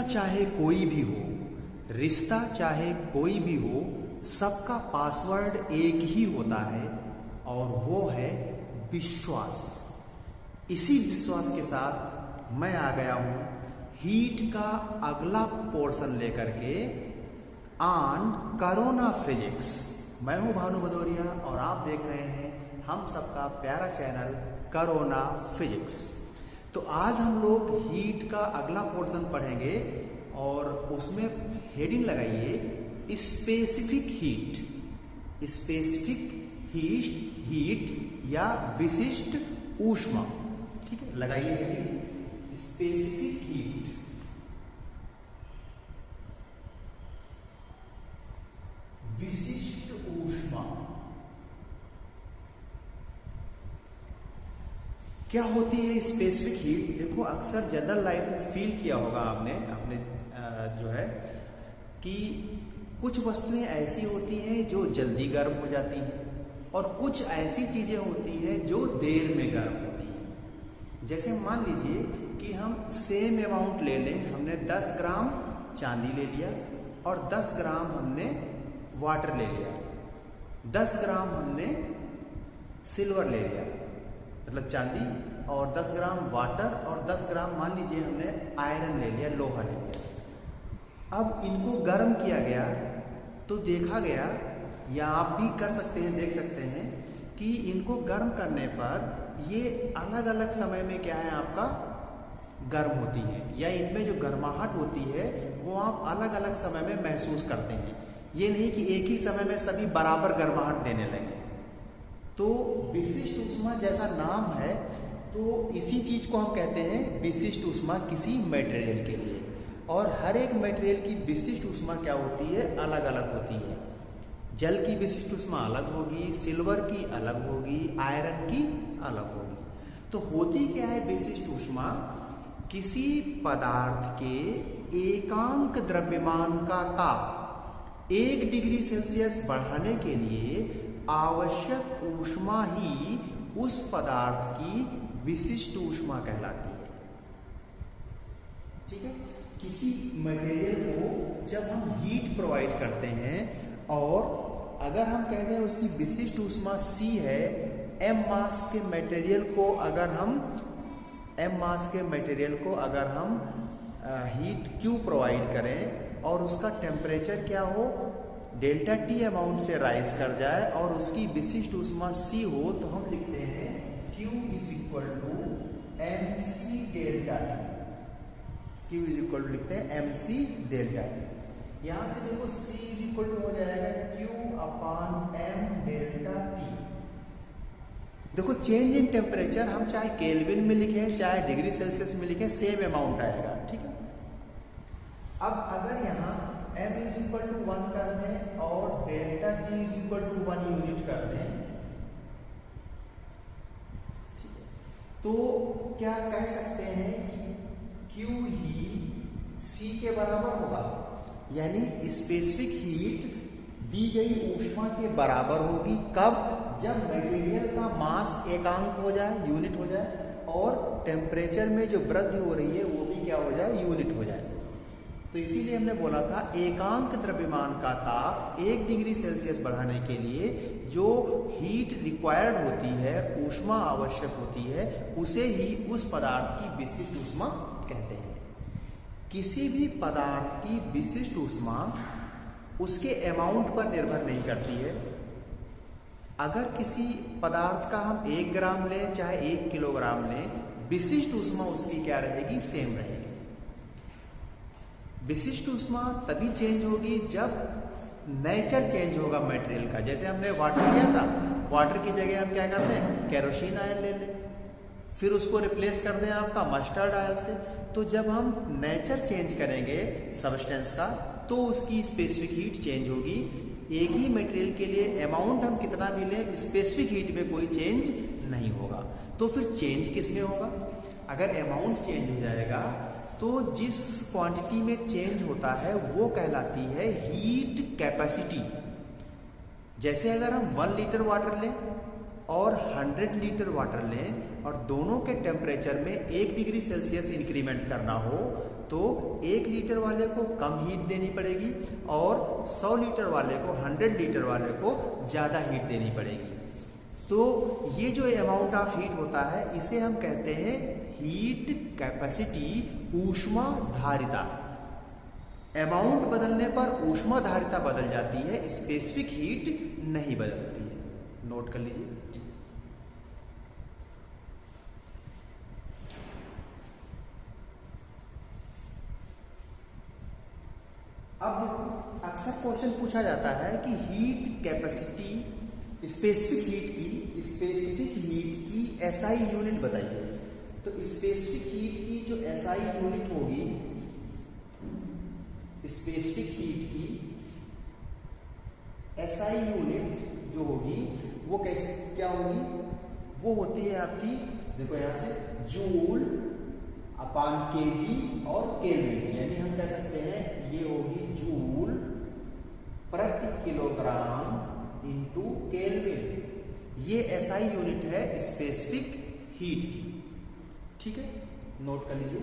चाहे कोई भी हो, रिश्ता चाहे कोई भी हो, सबका पासवर्ड एक ही होता है और वो है विश्वास। इसी विश्वास के साथ मैं आ गया हूँ हीट का अगला पोर्शन लेकर के ऑन कोरोना फिजिक्स। मैं हूँ भानु भदौरिया और आप देख रहे हैं हम सबका प्यारा चैनल कोरोना फिजिक्स। तो आज हम लोग हीट का अगला पोर्शन पढ़ेंगे और उसमें हेडिंग लगाइए स्पेसिफिक हीट। स्पेसिफिक हीट या विशिष्ट ऊष्मा, ठीक है, लगाइए हेडिंग स्पेसिफिक हीट। विशिष्ट ऊष्मा क्या होती है स्पेसिफिक हीट? देखो, अक्सर जनरल लाइफ में फील किया होगा आपने अपने जो है कि कुछ वस्तुएं ऐसी होती हैं जो जल्दी गर्म हो जाती हैं और कुछ ऐसी चीज़ें होती हैं जो देर में गर्म होती हैं। जैसे मान लीजिए कि हम सेम अमाउंट ले लें, हमने 10 ग्राम चांदी ले लिया और 10 ग्राम हमने वाटर ले लिया, 10 ग्राम हमने सिल्वर ले लिया, मतलब चांदी, और 10 ग्राम वाटर और 10 ग्राम मान लीजिए हमने आयरन ले लिया, लोहा ले लिया। अब इनको गर्म किया गया तो देखा गया, या आप भी कर सकते हैं, देख सकते हैं कि इनको गर्म करने पर ये अलग अलग समय में क्या है आपका गर्म होती है, या इनमें जो गर्माहट होती है वो आप अलग अलग समय में महसूस करते हैं। ये नहीं कि एक ही समय में सभी बराबर गर्माहट देने लगे। तो विशिष्ट ऊष्मा जैसा नाम है, तो इसी चीज को हम कहते हैं विशिष्ट ऊष्मा किसी मटेरियल के लिए। और हर एक मटेरियल की विशिष्ट ऊष्मा क्या होती है, अलग अलग होती है। जल की विशिष्ट ऊष्मा अलग होगी, सिल्वर की अलग होगी, आयरन की अलग होगी। तो होती क्या है विशिष्ट ऊष्मा? किसी पदार्थ के एकांक द्रव्यमान का ताप 1 डिग्री सेल्सियस बढ़ाने के लिए आवश्यक ऊष्मा ही उस पदार्थ की विशिष्ट ऊष्मा कहलाती है। ठीक है, किसी मटेरियल को जब हम हीट प्रोवाइड करते हैं और अगर हम कहते हैं उसकी विशिष्ट ऊष्मा C है, m मास के मटेरियल को अगर हम हीट Q प्रोवाइड करें और उसका टेम्परेचर क्या हो, डेल्टा T अमाउंट से राइज कर जाए और उसकी विशिष्ट ऊष्मा C हो, तो हम लिखते हैं Q is equal to mc delta T। Q is equal to लिखते हैं mc डेल्टा T। यहां से देखो C इज इक्वल टू हो जाएगा Q अपान m डेल्टा T। देखो, चेंज इन टेम्परेचर हम चाहे केल्विन में लिखें चाहे डिग्री सेल्सियस में लिखें, सेम अमाउंट आएगा। ठीक है, अब अगर यहाँ m इज इक्वल टू 1 कर दें और delta T is equal to 1 unit कर दें, तो क्या कह सकते हैं कि Q ही C के बराबर होगा। यानी स्पेसिफिक हीट दी गई ऊष्मा के बराबर होगी। कब? जब मटेरियल का मास एकांक हो जाए, यूनिट हो जाए, और टेम्परेचर में जो वृद्धि हो रही है वो भी क्या हो जाए, यूनिट हो जाए। तो इसीलिए हमने बोला था एकांक द्रव्यमान का ताप 1 डिग्री सेल्सियस बढ़ाने के लिए जो हीट रिक्वायर्ड होती है, ऊष्मा आवश्यक होती है, उसे ही उस पदार्थ की विशिष्ट ऊष्मा कहते हैं। किसी भी पदार्थ की विशिष्ट ऊष्मा उसके अमाउंट पर निर्भर नहीं करती है। अगर किसी पदार्थ का हम 1 ग्राम लें चाहे 1 किलोग्राम लें, विशिष्ट ऊष्मा उसकी क्या रहेगी, सेम रहेगी। विशिष्ट ऊष्मा तभी चेंज होगी जब नेचर चेंज होगा मटेरियल का। जैसे हमने वाटर लिया था, वाटर की जगह हम क्या करते हैं, केरोसिन ऑयल ले लें, फिर उसको रिप्लेस कर दें आपका मस्टर्ड ऑयल से। तो जब हम नेचर चेंज करेंगे सब्सटेंस का, तो उसकी स्पेसिफिक हीट चेंज होगी। एक ही मटेरियल के लिए अमाउंट हम कितना भी लें, स्पेसिफिक हीट में कोई चेंज नहीं होगा। तो फिर चेंज किस में होगा? अगर अमाउंट चेंज हो जाएगा तो जिस क्वांटिटी में चेंज होता है वो कहलाती है हीट कैपेसिटी। जैसे अगर हम 1 लीटर वाटर लें और 100 लीटर वाटर लें और दोनों के टेम्परेचर में 1 डिग्री सेल्सियस इंक्रीमेंट करना हो, तो 1 लीटर वाले को कम हीट देनी पड़ेगी और 100 लीटर वाले को 100 लीटर वाले को ज़्यादा हीट देनी पड़ेगी। तो ये जो अमाउंट ऑफ हीट होता है इसे हम कहते हैं हीट कैपेसिटी, ऊष्मा धारिता। अमाउंट बदलने पर ऊष्मा धारिता बदल जाती है, स्पेसिफिक हीट नहीं बदलती है। नोट कर लीजिए। अब देखो, अक्सर क्वेश्चन पूछा जाता है कि हीट कैपेसिटी, स्पेसिफिक हीट की एसआई यूनिट बताइए। तो स्पेसिफिक हीट की जो एसआई यूनिट होगी, स्पेसिफिक हीट की एसआई यूनिट जो होगी वो कैसे क्या होगी, वो होती है आपकी, देखो यहां से जूल अपान केजी और केल्विन, यानी हम कह सकते हैं ये होगी जूल प्रति किलोग्राम इंटू केल्विन। ये एसआई यूनिट है स्पेसिफिक हीट की। ठीक है, नोट कर लीजिए।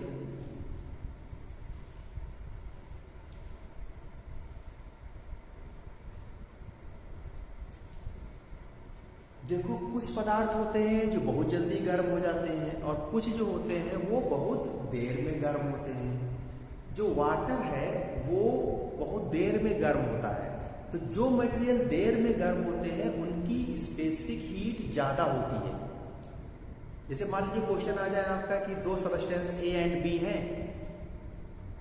देखो, कुछ पदार्थ होते हैं जो बहुत जल्दी गर्म हो जाते हैं और कुछ जो होते हैं वो बहुत देर में गर्म होते हैं। जो वाटर है वो बहुत देर में गर्म होता है। तो जो मटेरियल देर में गर्म होते हैं उनकी स्पेसिफिक हीट ज़्यादा होती है। जैसे मान लीजिए क्वेश्चन आ जाए आपका कि दो सबस्टेंस ए एंड बी हैं।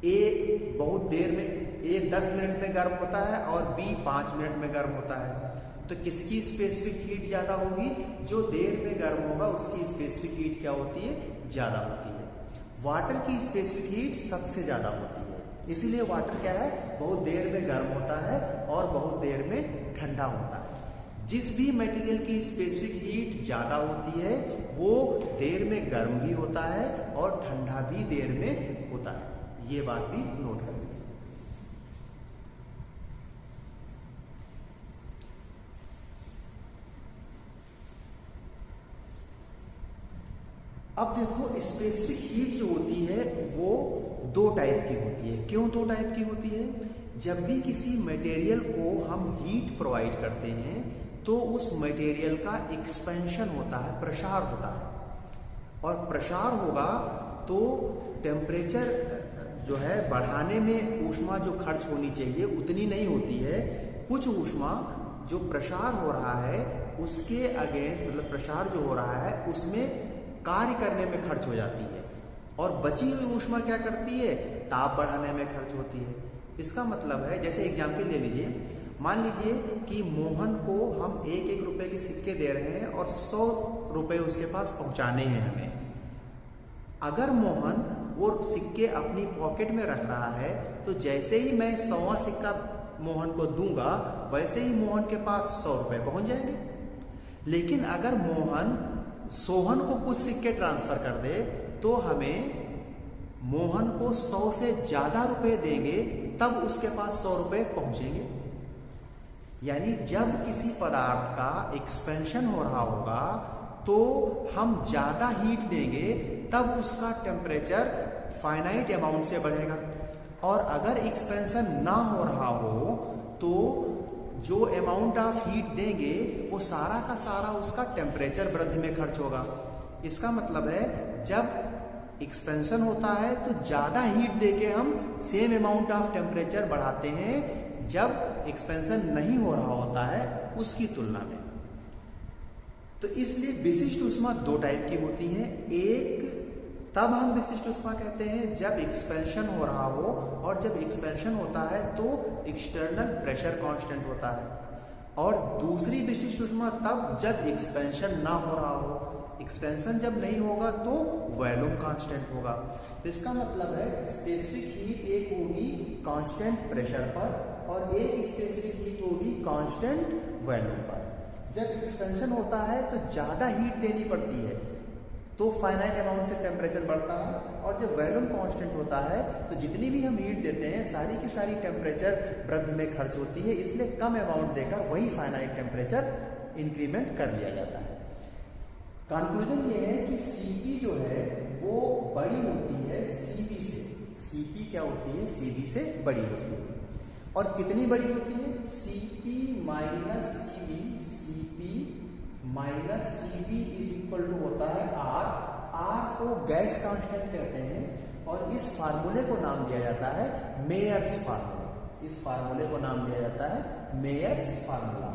ए बहुत देर में, ए 10 मिनट में गर्म होता है और बी 5 मिनट में गर्म होता है। तो किसकी स्पेसिफिक हीट ज़्यादा होगी? जो देर में गर्म होगा उसकी स्पेसिफिक हीट क्या होती है? ज़्यादा होती है। वाटर की स्पेसिफिक हीट सबसे ज़्यादा होती है, इसीलिए वाटर क्या है, बहुत देर में गर्म होता है और बहुत देर में ठंडा होता है। जिस भी मटेरियल की स्पेसिफिक हीट ज़्यादा होती है वो देर में गर्म भी होता है और ठंडा भी देर में होता है। ये बात भी नोट कर लीजिए। अब देखो, स्पेसिफिक हीट जो होती है वो 2 टाइप की होती है। क्यों 2 टाइप की होती है? जब भी किसी मटेरियल को हम हीट प्रोवाइड करते हैं तो उस मटेरियल का एक्सपेंशन होता है, प्रसार होता है। और प्रसार होगा तो टेम्परेचर जो है बढ़ाने में ऊष्मा जो खर्च होनी चाहिए उतनी नहीं होती है। कुछ ऊष्मा जो प्रसार हो रहा है उसके अगेंस्ट, मतलब प्रसार जो हो रहा है उसमें कार्य करने में खर्च हो जाती है और बची हुई ऊष्मा क्या करती है? ताप बढ़ाने में खर्च होती है। इसका मतलब है, जैसे एग्जाम्पल ले लीजिए, मान लीजिए कि मोहन को हम 1-1 रुपए के सिक्के दे रहे हैं और 100 रुपए उसके पास पहुंचाने हैं हमें। अगर मोहन वो सिक्के अपनी पॉकेट में रख रहा है तो जैसे ही मैं 100वां सिक्का मोहन को दूंगा वैसे ही मोहन के पास 100 रुपए पहुंच जाएंगे। लेकिन अगर मोहन सोहन को कुछ सिक्के ट्रांसफर कर दे तो हमें मोहन को 100 से ज्यादा रुपए देंगे तब उसके पास 100 रुपए पहुंचेंगे। यानी जब किसी पदार्थ का एक्सपेंशन हो रहा होगा तो हम ज्यादा हीट देंगे तब उसका टेम्परेचर फाइनाइट अमाउंट से बढ़ेगा। और अगर एक्सपेंशन ना हो रहा हो तो जो अमाउंट ऑफ हीट देंगे वो सारा का सारा उसका टेम्परेचर वृद्धि में खर्च होगा। इसका मतलब है जब एक्सपेंशन होता है तो ज़्यादा हीट देके हम सेम अमाउंट ऑफ टेम्परेचर बढ़ाते हैं जब एक्सपेंशन नहीं हो रहा होता है उसकी तुलना में। तो इसलिए विशिष्ट ऊष्मा 2 टाइप की होती हैं। एक, तब हम विशिष्ट ऊष्मा कहते हैं जब एक्सपेंशन हो रहा हो, और जब एक्सपेंशन होता है तो एक्सटर्नल प्रेशर कांस्टेंट होता है। और दूसरी विशिष्ट ऊष्मा तब जब एक्सपेंशन ना हो रहा हो। एक्सपेंशन जब नहीं होगा तो वॉल्यूम कांस्टेंट होगा। तो इसका मतलब है स्पेसिफिक हीट एक होगी कांस्टेंट प्रेशर पर और एक स्पेसिफिक हीट होगी कांस्टेंट वॉल्यूम पर। जब एक्सपेंशन होता है तो ज़्यादा हीट देनी पड़ती है तो फाइनाइट अमाउंट से टेम्परेचर बढ़ता है, और जब वॉल्यूम कांस्टेंट होता है तो जितनी भी हम हीट देते हैं सारी की सारी टेम्परेचर वृद्धि में खर्च होती है, इसलिए कम अमाउंट देकर वही फाइनाइट टेम्परेचर इंक्रीमेंट कर लिया जाता है। कंक्लूजन ये है कि Cp जो है वो बड़ी होती है Cv से। Cp क्या होती है, Cv से बड़ी होती है। और कितनी बड़ी होती है, Cp minus Cv, Cp minus Cv is equal to होता है R। R को गैस कांस्टेंट कहते हैं और इस फार्मूले को नाम दिया जाता है मेयर्स फार्मूला। इस फार्मूले को नाम दिया जाता है मेयर्स फार्मूला।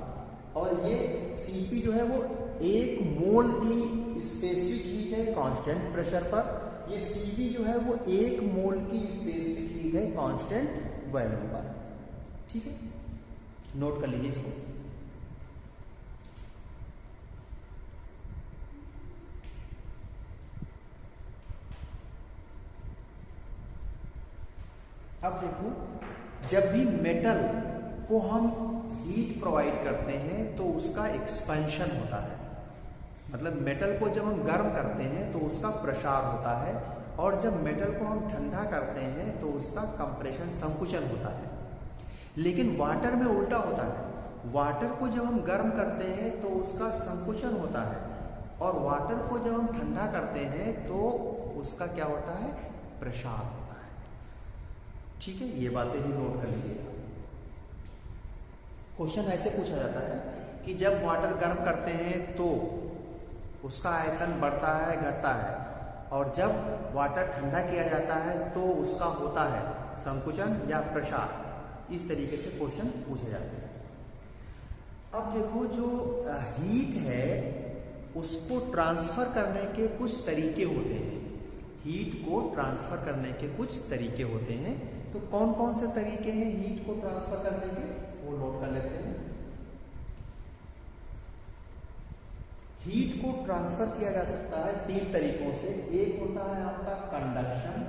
और ये Cp जो है वो 1 मोल की स्पेसिफिक हीट है कांस्टेंट प्रेशर पर। ये Cv जो है वो 1 मोल की स्पेसिफिक हीट है कांस्टेंट वॉल्यूम पर। ठीक है, नोट कर लीजिए इसको। अब देखो, जब भी मेटल को हम हीट प्रोवाइड करते हैं तो उसका एक्सपेंशन होता है। मतलब मेटल को जब हम गर्म करते हैं तो उसका प्रसार होता है, और जब मेटल को हम ठंडा करते हैं तो उसका कंप्रेशन, संकुचन होता है। लेकिन वाटर में उल्टा होता है। वाटर को जब हम गर्म करते हैं तो उसका संकुचन होता है, और वाटर को जब हम ठंडा करते हैं तो उसका क्या होता है, प्रसार होता है। ठीक है, ये बातें भी नोट कर लीजिएगा। क्वेश्चन ऐसे पूछा जाता है कि जब वाटर गर्म करते हैं तो उसका आयतन बढ़ता है, घटता है, और जब वाटर ठंडा किया जाता है तो उसका होता है संकुचन या प्रसार। इस तरीके से क्वेश्चन पूछे जाते हैं। अब देखो, जो हीट है उसको ट्रांसफर करने के कुछ तरीके होते हैं। हीट को ट्रांसफर करने के कुछ तरीके होते हैं। तो कौन कौन से तरीके हैं हीट को ट्रांसफर करने के, वो नोट कर लेते हैं। हीट को ट्रांसफर किया जा सकता है 3 तरीकों से। एक होता है आपका कंडक्शन,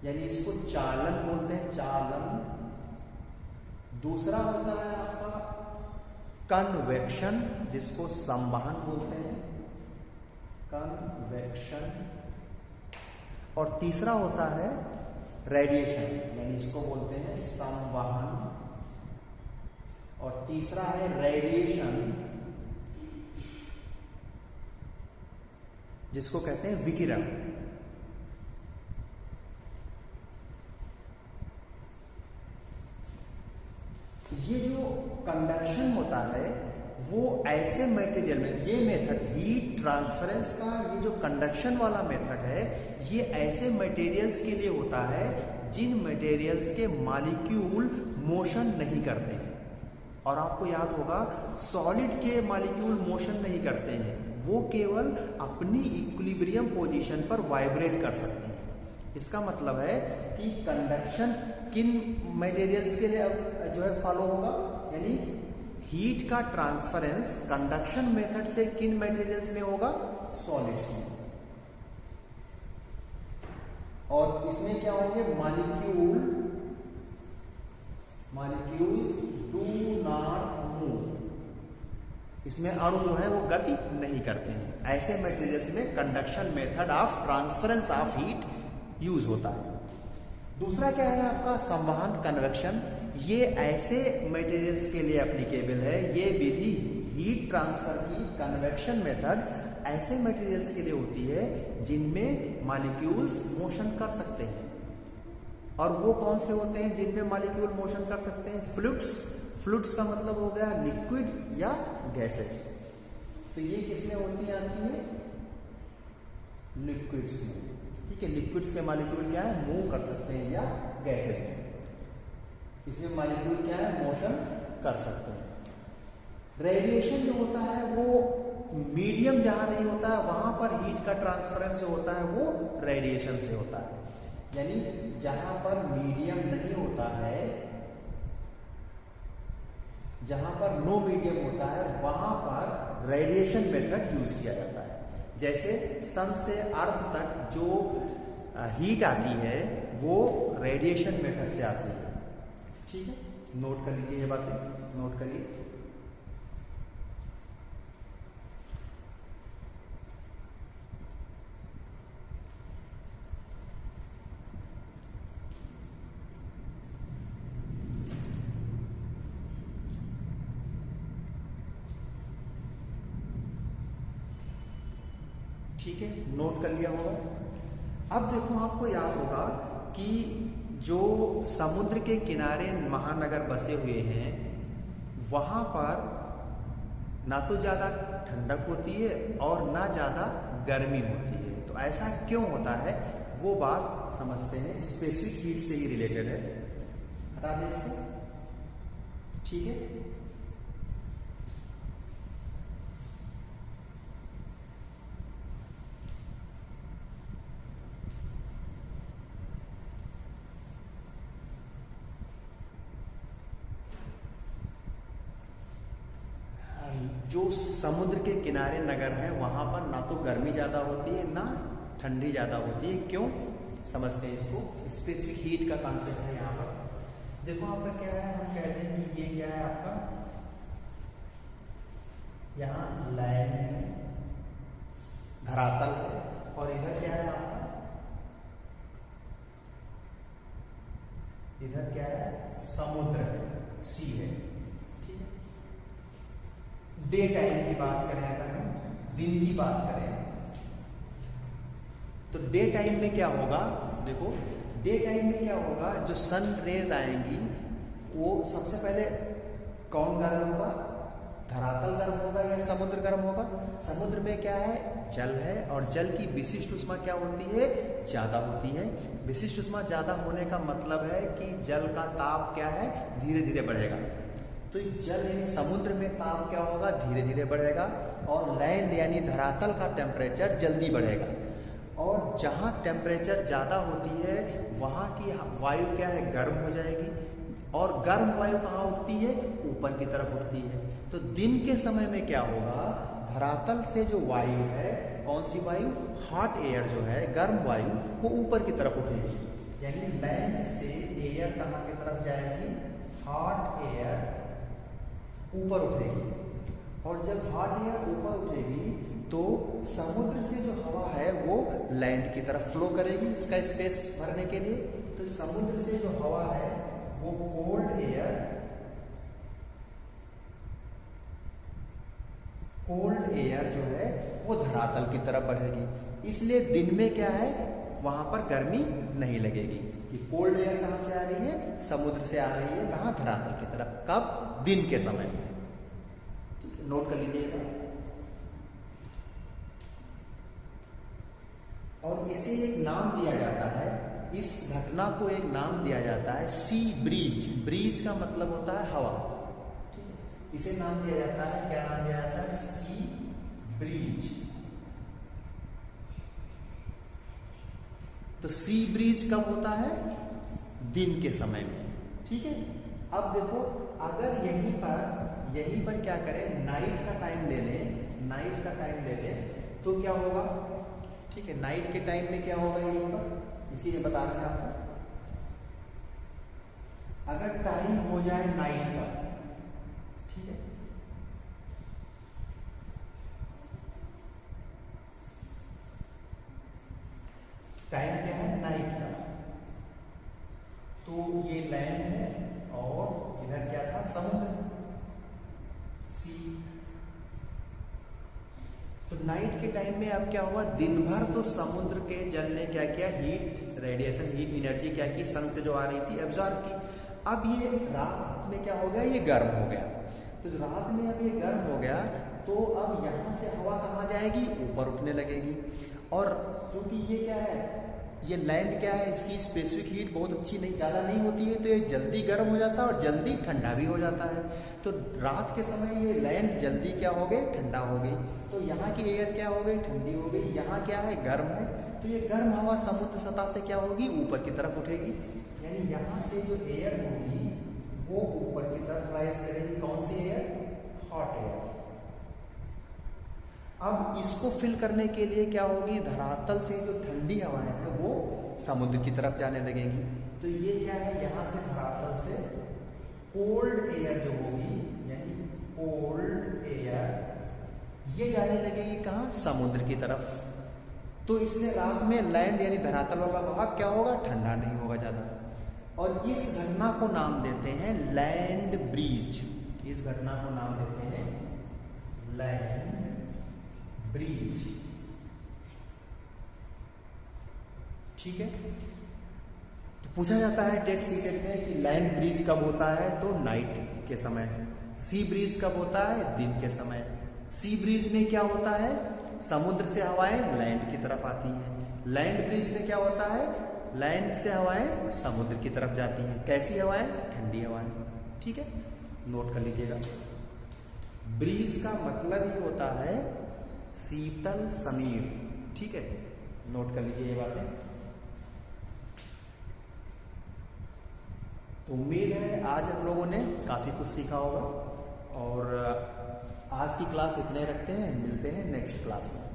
यानी इसको चालन बोलते हैं, चालन। दूसरा होता है आपका कन्वेक्शन, जिसको संवहन बोलते हैं, कन्वेक्शन। और तीसरा होता है रेडिएशन, यानी इसको बोलते हैं संवहन। और तीसरा है रेडिएशन, जिसको कहते हैं विकिरण। ये जो कंडक्शन होता है वो ऐसे मटेरियल में, ये मेथड हीट ट्रांसफरेंस का, ये जो कंडक्शन वाला मेथड है, ये ऐसे मटेरियल्स के लिए होता है जिन मटेरियल्स के मॉलिक्यूल मोशन नहीं करते हैं। और आपको याद होगा, सॉलिड के मॉलिक्यूल मोशन नहीं करते हैं, वो केवल अपनी इक्विलिब्रियम पोजीशन पर वाइब्रेट कर सकते हैं। इसका मतलब है कि कंडक्शन किन मटेरियल्स के लिए जो है फॉलो होगा, यानी हीट का ट्रांसफरेंस कंडक्शन मेथड से किन मटेरियल्स में होगा, सॉलिड्स में। और इसमें क्या होंगे, मॉलिक्यूल्स डू नॉट मूव। इसमें अणु जो है वो गति नहीं करते हैं। ऐसे मटेरियल्स में conduction method of transference of heat use होता है। दूसरा क्या है आपका, संवहन, कन्वेक्शन। ये ऐसे मटेरियल्स के लिए एप्लीकेबल है। ये विधि, हीट ट्रांसफर की कन्वेक्शन मेथड, ऐसे मटेरियल्स के लिए होती है जिनमें मॉलिक्यूल्स मोशन कर सकते हैं। और वो कौन से होते हैं जिनमें मॉलिक्यूल मोशन कर सकते हैं, फ्लूइड्स। फ्लूइड्स का मतलब हो गया लिक्विड या गैसेस। तो ये किसमें होती है आपकी, लिक्विड्स में। ठीक है, लिक्विड्स के मॉलिक्यूल क्या है, मूव कर सकते हैं, या गैसेस में। इसमें मॉलिक्यूल क्या है, मोशन कर सकते हैं। रेडिएशन जो होता है वो मीडियम जहां नहीं होता है वहां पर हीट का ट्रांसफरेंस जो होता है वो रेडिएशन से होता है। यानी जहां पर मीडियम नहीं होता है, जहां पर नो मीडियम होता है, वहां पर रेडिएशन मेथड यूज किया जाता है। जैसे सन से अर्थ तक जो हीट आती है वो रेडिएशन मेथड से आती है। ठीक है, नोट कर लीजिए, ये बातें नोट करिए। ठीक है, नोट कर लिया होगा। अब देखो आपको याद होगा कि जो समुद्र के किनारे महानगर बसे हुए हैं वहाँ पर ना तो ज़्यादा ठंडक होती है और ना ज़्यादा गर्मी होती है। तो ऐसा क्यों होता है वो बात समझते हैं, स्पेसिफिक हीट से ही रिलेटेड है। हटा दें इसको, ठीक है। जो समुद्र के किनारे नगर हैं वहाँ पर ना तो गर्मी ज़्यादा होती है ना ठंडी ज़्यादा होती है। क्यों, समझते हैं इसको। स्पेसिफिक हीट का कॉन्सेप्ट है यहाँ पर। देखो आपका क्या है, हम कहते हैं कि ये क्या है आपका, यहाँ लैंड है, धरातल है, और इधर क्या है आपका, इधर क्या है, समुद्र है, सी है। डे टाइम की बात करें, अगर हम दिन की बात करें तो डे टाइम में क्या होगा, देखो डे टाइम में क्या होगा, जो सन रेज आएंगी वो सबसे पहले कौन गर्म होगा, धरातल गर्म होगा या समुद्र गर्म होगा। समुद्र में क्या है, जल है, और जल की विशिष्ट ऊष्मा क्या होती है, ज़्यादा होती है। विशिष्ट ऊष्मा ज़्यादा होने का मतलब है कि जल का ताप क्या है, धीरे धीरे बढ़ेगा। तो जल यानी समुद्र में ताप क्या होगा, धीरे धीरे बढ़ेगा, और लैंड यानी धरातल का टेम्परेचर जल्दी बढ़ेगा। और जहाँ टेम्परेचर ज़्यादा होती है वहाँ की वायु क्या है, गर्म हो जाएगी, और गर्म वायु कहाँ उठती है, ऊपर की तरफ उठती है। तो दिन के समय में क्या होगा, धरातल से जो वायु है, कौन सी वायु, हॉट एयर जो है, गर्म वायु, वो ऊपर की तरफ उठेगी। यानी लैंड से एयर कहाँ की तरफ जाएगी, हॉट एयर ऊपर उठेगी। और जब हॉट एयर ऊपर उठेगी तो समुद्र से जो हवा है वो लैंड की तरफ फ्लो करेगी इसका स्पेस भरने के लिए। तो समुद्र से जो हवा है वो कोल्ड एयर जो है वो धरातल की तरफ बढ़ेगी। इसलिए दिन में क्या है, वहां पर गर्मी नहीं लगेगी। ये कोल्ड एयर कहां से आ रही है, समुद्र से आ रही है, कहां, धरातल की तरफ। कब, दिन के समय में। ठीक है, नोट कर लीजिएगा। और इसे एक नाम दिया जाता है, इस घटना को एक नाम दिया जाता है सी ब्रीज। ब्रीज का मतलब होता है हवा। ठीक है, इसे नाम दिया जाता है, क्या नाम दिया जाता है, सी ब्रीज। तो सी ब्रीज कब होता है, दिन के समय में। ठीक है, अब देखो अगर यहीं पर क्या करें, नाइट का टाइम ले लें, तो क्या होगा। ठीक है, नाइट के टाइम में क्या होगा, यहीं पर इसीलिए बता रहे हैं आपको। अगर टाइम हो जाए नाइट का, ठीक है, टाइम क्या है, नाइट का, तो ये लैंड है और इधर क्या था, समुद्र, सी। तो नाइट के टाइम में अब क्या हुआ, दिन भर तो समुद्र के जल ने क्या किया, हीट रेडिएशन, हीट एनर्जी क्या की, सन से जो आ रही थी एब्जॉर्ब की। अब ये रात में क्या हो गया, ये गर्म हो गया। तो रात में अब ये गर्म हो गया तो अब यहाँ से हवा कहाँ जाएगी, ऊपर उठने लगेगी। और क्योंकि ये क्या है, ये लैंड क्या है, इसकी स्पेसिफिक हीट बहुत अच्छी नहीं, ज़्यादा नहीं होती है, तो ये जल्दी गर्म हो जाता है और जल्दी ठंडा भी हो जाता है। तो रात के समय ये लैंड जल्दी क्या हो गई, ठंडा हो गई। तो यहाँ की एयर क्या हो गई, ठंडी हो गई। यहाँ क्या है, गर्म है, तो ये गर्म हवा समुद्र सतह से क्या होगी, ऊपर की तरफ उठेगी। यानी यहाँ से जो एयर होगी वो ऊपर की तरफ राइज करेगी। कौन सी एयर, हॉट एयर। अब इसको फिल करने के लिए क्या होगी, धरातल से जो ठंडी हवाएं हैं वो समुद्र की तरफ जाने लगेंगी। तो ये क्या है, यहाँ से धरातल से कोल्ड एयर जो होगी, यानी कोल्ड एयर, ये जाने लगेगी कहाँ, समुद्र की तरफ। तो इससे रात में लैंड यानी धरातल वाला भाग क्या होगा, ठंडा नहीं होगा ज़्यादा। और इस घटना को नाम देते हैं लैंड ब्रीज। इस घटना को नाम देते हैं लैंड ब्रीज। ठीक है। तो पूछा जाता है टेट सीटेट में कि लैंड ब्रीज कब होता है, तो नाइट के समय। सी ब्रीज कब होता है, दिन के समय। सी ब्रीज में क्या होता है, समुद्र से हवाएं लैंड की तरफ आती हैं। लैंड ब्रीज में क्या होता है, लैंड से हवाएं समुद्र की तरफ जाती हैं। कैसी हवाएं, ठंडी हवाएं। ठीक है, नोट कर लीजिएगा। ब्रीज का मतलब ही होता है शीतल समीर। ठीक है, नोट कर लीजिए ये बातें। तो उम्मीद है आज हम लोगों ने काफ़ी कुछ सीखा होगा, और आज की क्लास इतने रखते हैं, मिलते हैं नेक्स्ट क्लास में।